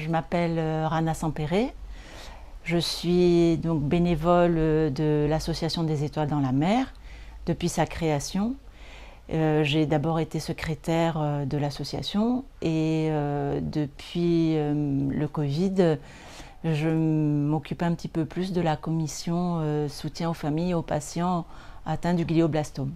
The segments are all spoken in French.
je m'appelle Rana Sampéré. Je suis donc bénévole de l'Association des Étoiles dans la mer depuis sa création. J'ai d'abord été secrétaire de l'association et depuis le Covid, je m'occupe un petit peu plus de la commission soutien aux familles et aux patients atteints du glioblastome.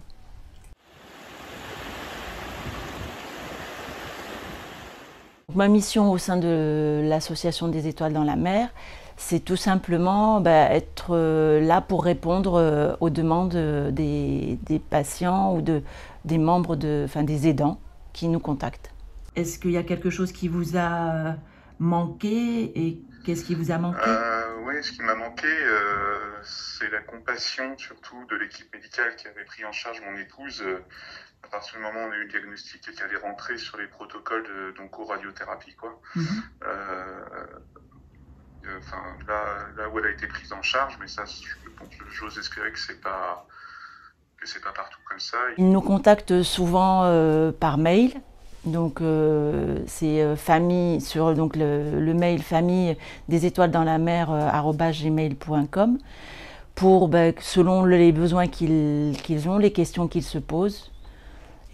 Ma mission au sein de l'Association des Étoiles dans la mer, c'est tout simplement être là pour répondre aux demandes des patients ou des membres, des aidants qui nous contactent. Est-ce qu'il y a quelque chose qui vous a manqué et qu'est-ce qui vous a manqué? Oui, ce qui m'a manqué, c'est la compassion surtout de l'équipe médicale qui avait pris en charge mon épouse à partir du moment où on a eu le diagnostic et qu'elle est rentrée sur les protocoles d'onco-radiothérapie, quoi. Là où elle a été prise en charge, mais ça, j'ose espérer que c'est pas partout comme ça. Ils nous contactent souvent par mail. Donc c'est famille sur donc le mail famille des étoiles dans la mer @gmail.com pour selon les besoins qu'ils ont, les questions qu'ils se posent.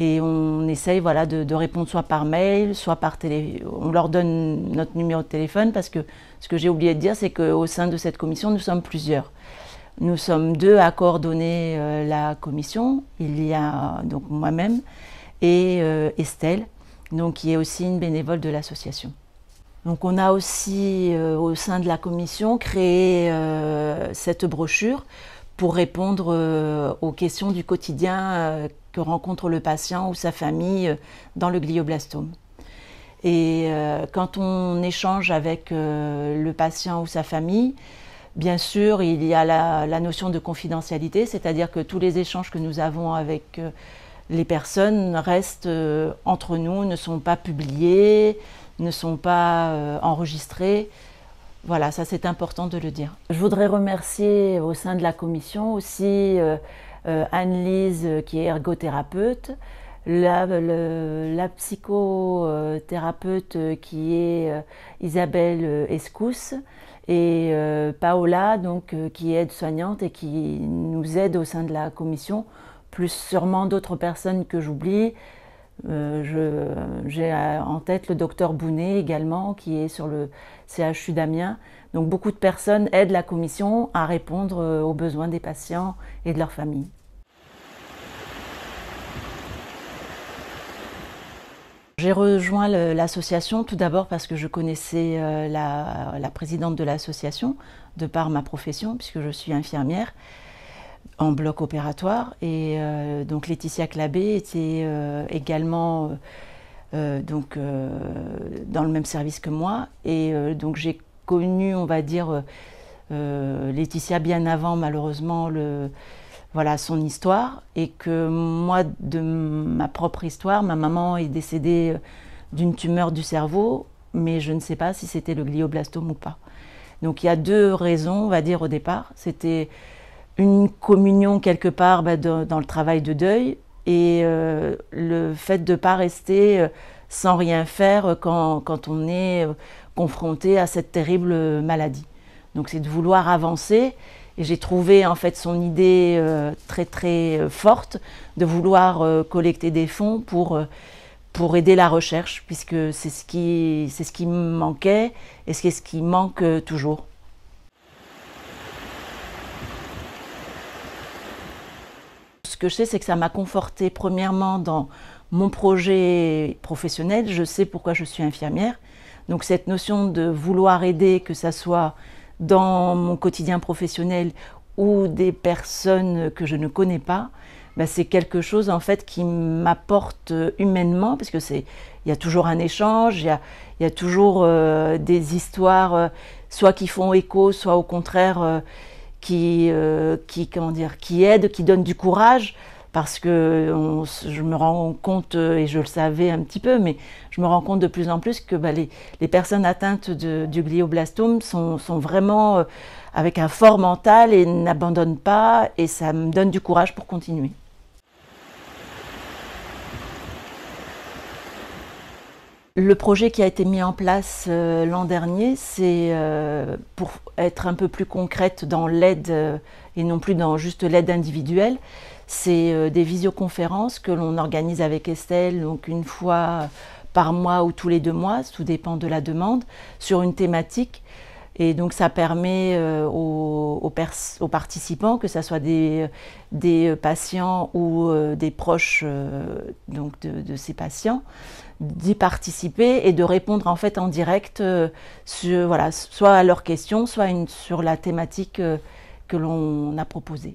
Et on essaye de répondre soit par mail, soit par téléphone. On leur donne notre numéro de téléphone parce que ce que j'ai oublié de dire, c'est qu'au sein de cette commission, nous sommes plusieurs. Nous sommes 2 à coordonner la commission. Il y a donc moi-même et Estelle, donc, qui est aussi une bénévole de l'association. Donc on a aussi au sein de la commission créé cette brochure pour répondre aux questions du quotidien que rencontre le patient ou sa famille dans le glioblastome. Et quand on échange avec le patient ou sa famille, bien sûr, il y a la notion de confidentialité, c'est-à-dire que tous les échanges que nous avons avec les personnes restent entre nous, ne sont pas publiés, ne sont pas enregistrés. Voilà, ça c'est important de le dire. Je voudrais remercier au sein de la commission aussi Anne-Lise qui est ergothérapeute, la psychothérapeute qui est Isabelle Escousse et Paola donc, qui est aide-soignante et qui nous aide au sein de la commission, plus sûrement d'autres personnes que j'oublie. J'ai en tête le docteur Bounet également qui est sur le CHU d'Amiens. Donc beaucoup de personnes aident la commission à répondre aux besoins des patients et de leurs familles. J'ai rejoint l'association tout d'abord parce que je connaissais la présidente de l'association de par ma profession puisque je suis infirmière en bloc opératoire et donc Laetitia Clabé était également dans le même service que moi et donc j'ai connu, on va dire, Laetitia bien avant malheureusement son histoire et que moi de ma propre histoire, ma maman est décédée d'une tumeur du cerveau mais je ne sais pas si c'était le glioblastome ou pas. Donc il y a 2 raisons, on va dire au départ, c'était une communion quelque part dans le travail de deuil et le fait de ne pas rester sans rien faire quand on est confronté à cette terrible maladie. Donc c'est de vouloir avancer et j'ai trouvé en fait son idée très très forte de vouloir collecter des fonds pour aider la recherche puisque c'est ce qui me manquait et c'est ce qui manque toujours. Ce que je sais, c'est que ça m'a confortée premièrement dans mon projet professionnel. Je sais pourquoi je suis infirmière. Donc cette notion de vouloir aider, que ça soit dans mon quotidien professionnel ou des personnes que je ne connais pas, c'est quelque chose en fait qui m'apporte humainement, parce que il y a toujours un échange, il y a toujours des histoires, soit qui font écho, soit au contraire qui aide, qui donne du courage, parce que je me rends compte, et je le savais un petit peu, mais je me rends compte de plus en plus que les personnes atteintes du glioblastome sont vraiment avec un fort mental et n'abandonnent pas, et ça me donne du courage pour continuer. Le projet qui a été mis en place l'an dernier, c'est pour être un peu plus concrète dans l'aide et non plus dans juste l'aide individuelle, c'est des visioconférences que l'on organise avec Estelle, donc une fois par mois ou tous les 2 mois, tout dépend de la demande, sur une thématique. Et donc ça permet aux participants, que ce soit des patients ou des proches donc de ces patients, d'y participer et de répondre en fait en direct sur, voilà, soit à leurs questions, soit sur la thématique que l'on a proposée.